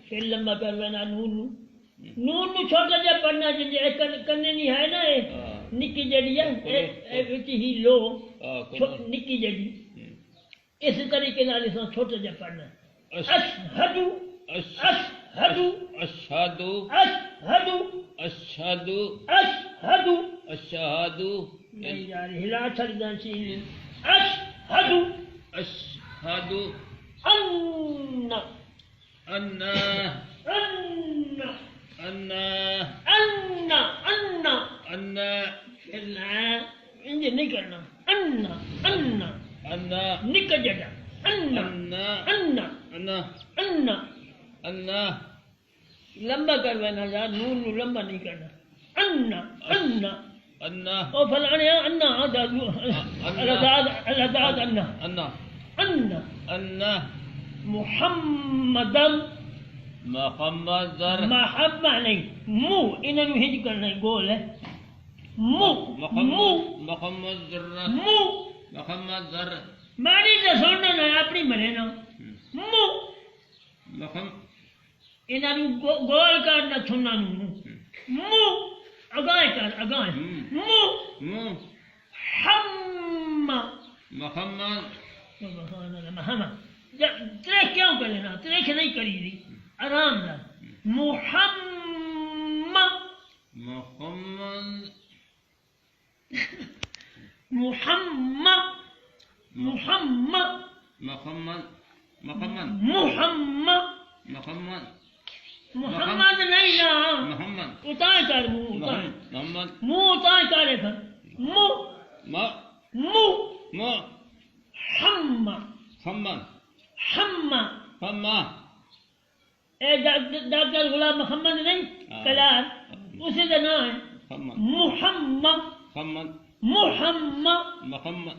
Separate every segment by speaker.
Speaker 1: پھر لمبا کر لینا نون نون چھوٹا جہا پڑھنا کنے نہیں ہے نا نکی جڑی ہے ہی لو نکی جڑی اس طریقے نال چھوٹا جہا پڑھنا اشہد اشہد
Speaker 2: اشہد
Speaker 1: اشہد
Speaker 2: اشہد
Speaker 1: اشہد
Speaker 2: اشہد
Speaker 1: نہیں یار ہلا چھڑنا چاہیے اشہد
Speaker 2: اشہد
Speaker 1: ان
Speaker 2: ان
Speaker 1: ان
Speaker 2: ان
Speaker 1: ان ان
Speaker 2: ان
Speaker 1: پھر انج نہیں کرنا ان ان
Speaker 2: ان
Speaker 1: نک جڑا ان
Speaker 2: ان
Speaker 1: ان
Speaker 2: ان
Speaker 1: ان
Speaker 2: ان
Speaker 1: لمبا کر لینا یار نون نو لمبا نہیں کرنا ان ان
Speaker 2: ان
Speaker 1: او فلانے ان الازاد ان
Speaker 2: ان
Speaker 1: ان
Speaker 2: ان
Speaker 1: محمد
Speaker 2: محمد
Speaker 1: محبہ نہیں منہ انہوں ہج کرنا گول ہے منہ منہ
Speaker 2: محمد ذرہ
Speaker 1: منہ
Speaker 2: محمد ذرہ
Speaker 1: ماری تو سننا نہ اپنی مرے نا منہ انہوں گول کرنا سننا منہ اگائے کر اگائے منہ
Speaker 2: منہ
Speaker 1: ہم
Speaker 2: محمد
Speaker 1: سبحان اللہ محمد تیرے کیوں کر لینا تیرے کے نہیں کری دی آرام نہ محمد
Speaker 2: محمد
Speaker 1: محمد محمد
Speaker 2: محمد محمد
Speaker 1: محمد
Speaker 2: محمد
Speaker 1: محمد نہیں نا
Speaker 2: محمد
Speaker 1: اتائے کر منہ اتائے
Speaker 2: محمد
Speaker 1: منہ اتائے کرے کر منہ منہ ہم
Speaker 2: محمد
Speaker 1: ہم
Speaker 2: محمد
Speaker 1: اے ڈاکٹر غلام محمد نہیں کلار اسی کا نام ہے محمد
Speaker 2: محمد
Speaker 1: محمد
Speaker 2: محمد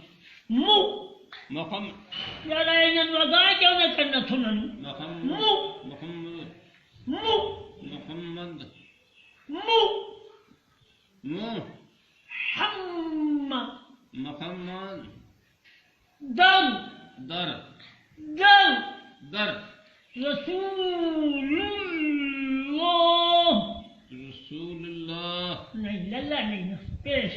Speaker 2: محمد
Speaker 1: یار انہوں اگائے کیوں نہ کرنا سنن
Speaker 2: محمد محمد
Speaker 1: منہ
Speaker 2: محمد
Speaker 1: منہ ہم
Speaker 2: محمد
Speaker 1: در
Speaker 2: در
Speaker 1: در
Speaker 2: در
Speaker 1: رسول اللہ
Speaker 2: رسول اللہ
Speaker 1: نہیں للہ نہیں نا پیش